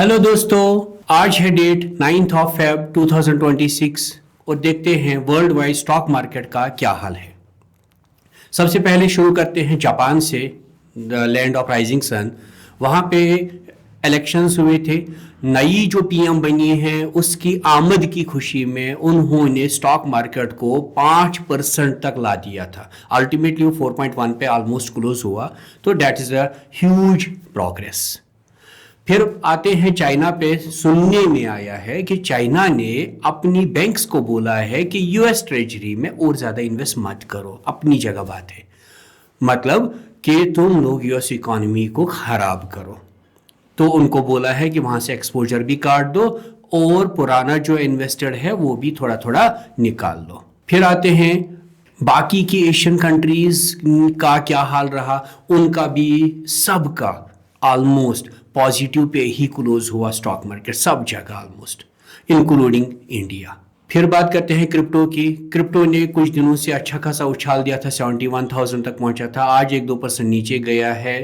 Hello दोस्तों, आज है डेट 9th ऑफ फेब 2026 और देखते हैं वर्ल्ड वाइड स्टॉक मार्केट का क्या हाल है। सबसे पहले शुरू करते हैं जापान से, the land of rising sun. वहाँ पे इलेक्शंस हुए थे। नई जो पीएम बनी है उसकी आमद की खुशी में उन्होंने स्टॉक मार्केट को 5% तक ला दिया था। अल्टीमेटली वो 4.1 पे ऑलमोस्ट क्लोज हुआ, तो that is a huge progress. फिर आते हैं चाइना पे। सुनने में आया है कि चाइना ने अपनी बैंक्स को बोला है कि यूएस ट्रेजरी में और ज़्यादा इन्वेस्ट मत करो, अपनी जगह बात है। मतलब कि तुम लोग यूएस इकोनॉमी को खराब करो, तो उनको बोला है कि वहाँ से एक्सपोजर भी काट दो और पुराना जो इन्वेस्टेड है वो भी थोड़ा थोड़ा निकाल लो। फिर आते हैं बाकी की एशियन कंट्रीज का क्या हाल रहा। उनका भी सबका ऑलमोस्ट पॉजिटिव पे ही क्लोज हुआ स्टॉक मार्केट, सब जगह ऑलमोस्ट, इंक्लूडिंग इंडिया। फिर बात करते हैं क्रिप्टो की। क्रिप्टो ने कुछ दिनों से अच्छा खासा उछाल दिया था, 71,000 तक पहुंचा था। आज 1-2% नीचे गया है,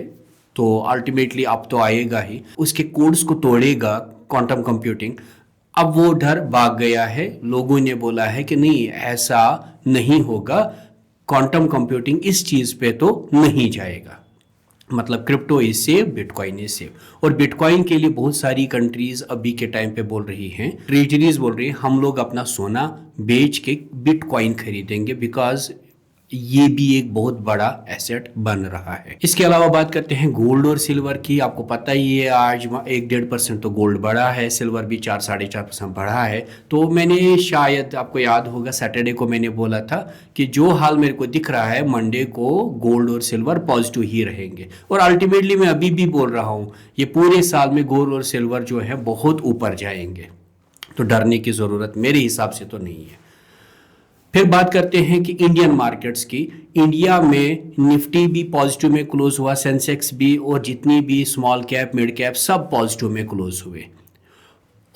तो अल्टीमेटली अब तो आएगा ही। उसके कोड्स को तोड़ेगा क्वांटम कंप्यूटिंग। अब वो डर भाग गया है। लोगों ने बोला है कि नहीं, ऐसा नहीं होगा, क्वांटम कंप्यूटिंग इस चीज़ पे तो नहीं जाएगा। मतलब crypto is safe, bitcoin is safe. और बिटकॉइन के लिए बहुत सारी कंट्रीज अभी के टाइम पे बोल रही हैं, ट्रेजरीज बोल रही हैं, हम लोग अपना सोना बेच के बिटकॉइन खरीदेंगे, बिकॉज ये भी एक बहुत बड़ा एसेट बन रहा है। इसके अलावा बात करते हैं गोल्ड और सिल्वर की। आपको पता ही है आज 1-1.5% तो गोल्ड बढ़ा है, सिल्वर भी 4-4.5% बढ़ा है। तो मैंने, शायद आपको याद होगा, सैटरडे को मैंने बोला था कि जो हाल मेरे को दिख रहा है, मंडे को गोल्ड और सिल्वर पॉजिटिव ही रहेंगे। और अल्टीमेटली मैं अभी भी बोल रहा हूँ, ये पूरे साल में गोल्ड और सिल्वर जो है बहुत ऊपर जाएंगे, तो डरने की ज़रूरत मेरे हिसाब से तो नहीं है। फिर बात करते हैं कि इंडियन मार्केट्स की। इंडिया में निफ्टी भी पॉजिटिव में क्लोज हुआ, सेंसेक्स भी, और जितनी भी स्मॉल कैप मिड कैप सब पॉजिटिव में क्लोज हुए।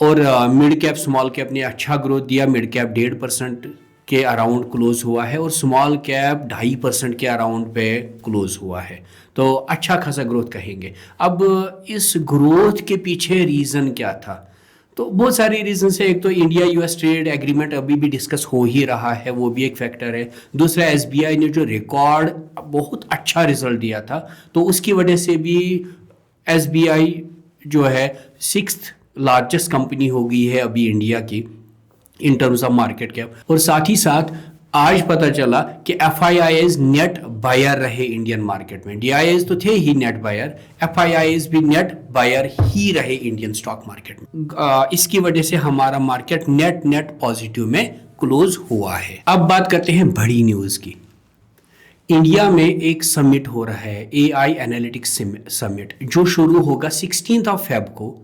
और मिड कैप स्मॉल कैप ने अच्छा ग्रोथ दिया। मिड कैप 1.5% के अराउंड क्लोज हुआ है और स्मॉल कैप 2.5% के अराउंड पे क्लोज हुआ है, तो अच्छा खासा ग्रोथ कहेंगे। अब इस ग्रोथ के पीछे रीज़न क्या था? तो बहुत सारे रीजन है। एक तो इंडिया यूएस ट्रेड एग्रीमेंट अभी भी डिस्कस हो ही रहा है, वो भी एक फैक्टर है। दूसरा, एसबीआई ने जो रिकॉर्ड बहुत अच्छा रिजल्ट दिया था, तो उसकी वजह से भी एसबीआई जो है 6th लार्जेस्ट कंपनी हो गई है अभी इंडिया की in terms of market cap. और साथ ही साथ आज पता चला कि एफआईआईज नेट बायर रहे इंडियन मार्केट में। डीआईआईज तो थे ही नेट बायर, एफआईआईज भी नेट बायर ही रहे इंडियन स्टॉक मार्केट में। इसकी वजह से हमारा मार्केट नेट पॉजिटिव में क्लोज हुआ है। अब बात करते हैं बड़ी न्यूज की। इंडिया में एक समिट हो रहा है, एआई एनालिटिक्स समिट, जो शुरू होगा 16th ऑफ फेब को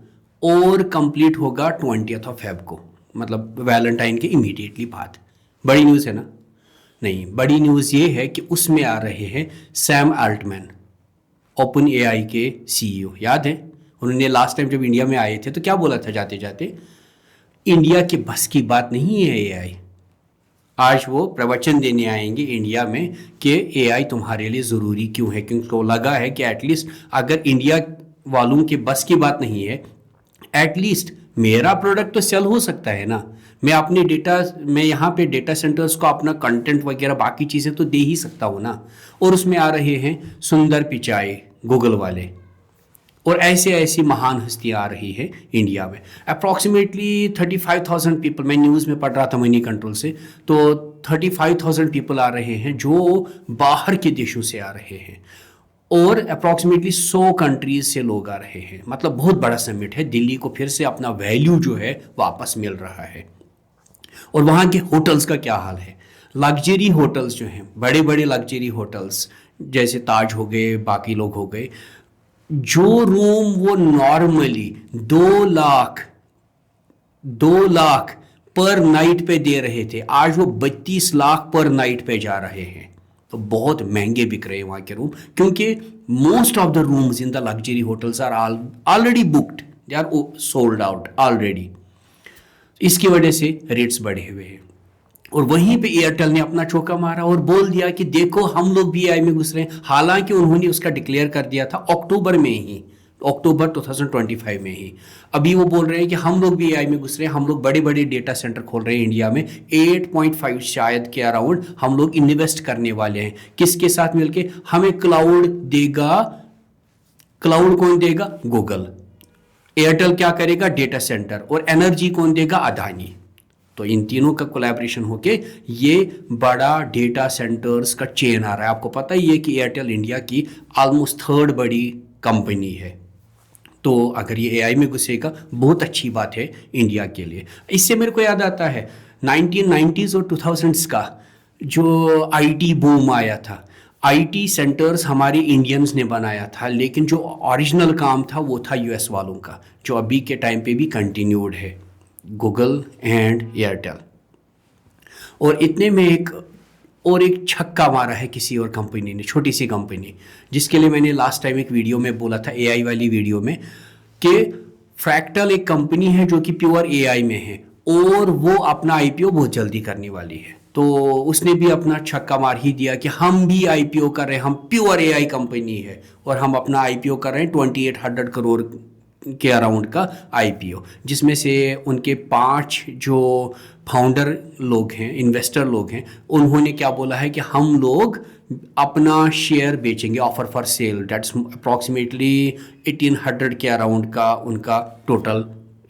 और कंप्लीट होगा 20th ऑफ फेब को, मतलब वैलेंटाइन के इमीडिएटली बाद। बड़ी न्यूज़ है ना? नहीं, बड़ी न्यूज़ ये है कि उसमें आ रहे हैं सैम अल्टमैन, ओपन एआई के सीईओ। याद है उन्होंने लास्ट टाइम जब इंडिया में आए थे तो क्या बोला था जाते जाते? इंडिया के बस की बात नहीं है एआई। आज वो प्रवचन देने आएंगे इंडिया में कि एआई तुम्हारे लिए ज़रूरी क्यों है, क्योंकि वो लगा है कि एटलीस्ट अगर इंडिया वालों के बस की बात नहीं है, एटलीस्ट मेरा प्रोडक्ट तो सेल हो सकता है ना। मैं यहाँ पे डेटा सेंटर्स को अपना कंटेंट वगैरह बाकी चीज़ें तो दे ही सकता हूँ ना। और उसमें आ रहे हैं सुंदर पिचाई, गूगल वाले, और ऐसे ऐसी महान हस्तियाँ आ रही है इंडिया में। अप्रॉक्सीमेटली 35,000 पीपल, मैं न्यूज़ में पढ़ रहा था मनी कंट्रोल से, तो 35,000 पीपल आ रहे हैं जो बाहर के देशों से आ रहे हैं, और अप्रॉक्सीमेटली 100 कंट्रीज से लोग आ रहे हैं। मतलब बहुत बड़ा समिट है। दिल्ली को फिर से अपना वैल्यू जो है वापस मिल रहा है। और वहाँ के होटल्स का क्या हाल है? लग्जरी होटल्स जो हैं, बड़े बड़े लग्जरी होटल्स जैसे ताज हो गए, बाकी लोग हो गए, जो रूम वो नॉर्मली 2 लाख पर नाइट पे दे रहे थे, आज वो 32 लाख पर नाइट पे जा रहे हैं। तो बहुत महंगे बिक रहे हैं वहाँ के रूम, क्योंकि most of the rooms in the luxury hotels are already booked, they are sold out already. इसकी वजह से रेट्स बढ़े हुए हैं। और वहीं पे एयरटेल ने अपना चौका मारा और बोल दिया कि देखो हम लोग भी एआई में घुस रहे हैं। हालांकि उन्होंने उसका डिक्लेयर कर दिया था अक्टूबर में ही, अक्टूबर 2025 में ही। अभी वो बोल रहे हैं कि हम लोग भी एआई में घुस रहे हैं, हम लोग बड़े बड़े डेटा सेंटर खोल रहे हैं इंडिया में, 8.5 शायद के अराउंड हम लोग इन्वेस्ट करने वाले हैं। किसके साथ मिलके? हमें क्लाउड देगा। क्लाउड कौन देगा? गूगल। एयरटेल क्या करेगा? Data centre. और एनर्जी कौन देगा? अदानी। तो इन तीनों का कोलैबोरेशन होके ये बड़ा डेटा सेंटर्स का चेन आ रहा है। आपको पता ही है कि एयरटेल इंडिया की ऑलमोस्ट थर्ड बड़ी कंपनी है। तो अगर ये एआई में घुसेगा, बहुत अच्छी बात है इंडिया के लिए। इससे मेरे को याद आता है 1990s और 2000s का जो आईटी बूम आया था। आईटी सेंटर्स हमारे इंडियंस ने बनाया था, लेकिन जो ओरिजिनल काम था वो था यूएस वालों का, जो अभी के टाइम पे भी कंटिन्यूड है, गूगल एंड एयरटेल। और इतने में एक छक्का मारा है किसी और कंपनी ने, छोटी सी कंपनी, जिसके लिए मैंने लास्ट टाइम एक वीडियो में बोला था, एआई वाली वीडियो में, कि फ्रैक्टल एक कंपनी है जो कि प्योर एआई में है और वो अपना आईपीओ बहुत जल्दी करने वाली है। तो उसने भी अपना छक्का मार ही दिया कि हम भी आईपीओ कर रहे हैं, हम प्योर एआई कंपनी है और हम अपना आईपीओ कर रहे हैं 2800 करोड़ के अराउंड का आईपीओ, जिसमें से उनके 5 जो फाउंडर लोग हैं, इन्वेस्टर लोग हैं, उन्होंने क्या बोला है कि हम लोग अपना शेयर बेचेंगे, offer for sale, that's approximately 1800 के अराउंड का उनका टोटल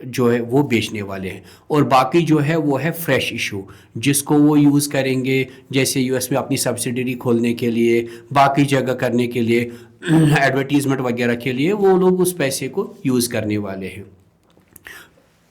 जो है वो बेचने वाले हैं। और बाकी जो है वो है फ्रेश इशू, जिसको वो यूज़ करेंगे जैसे यूएस में अपनी सब्सिडरी खोलने के लिए, बाकी जगह करने के लिए, एडवर्टीजमेंट वगैरह के लिए वो लोग उस पैसे को यूज़ करने वाले हैं।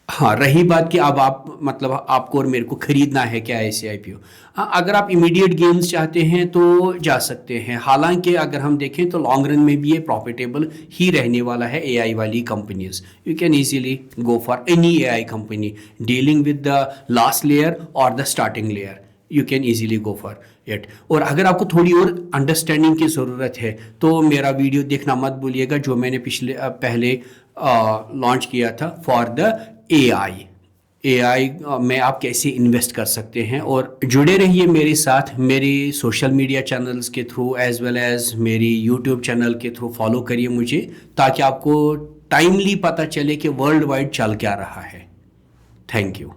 हाँ, रही बात कि अब आप मतलब आपको और मेरे को खरीदना है क्या ऐसे आईपीओ। हाँ, अगर आप इमीडिएट गेन्स चाहते हैं तो जा सकते हैं। हालांकि अगर हम देखें तो लॉन्ग रन में भी ये प्रॉफिटेबल ही रहने वाला है एआई वाली companies. You can easily go for any AI company dealing with the last layer और the starting layer, you can easily go for it. और अगर आपको थोड़ी और अंडरस्टैंडिंग की ज़रूरत है तो मेरा वीडियो देखना मत भूलिएगा, जो मैंने पहले लॉन्च किया था फॉर द एआई में आप कैसे इन्वेस्ट कर सकते हैं। और जुड़े रहिए मेरे साथ, मेरी सोशल मीडिया चैनल्स के थ्रू एज वेल एज मेरी यूट्यूब चैनल के थ्रू फॉलो करिए मुझे, ताकि आपको टाइमली पता चले कि वर्ल्ड वाइड चल क्या रहा है। Thank you.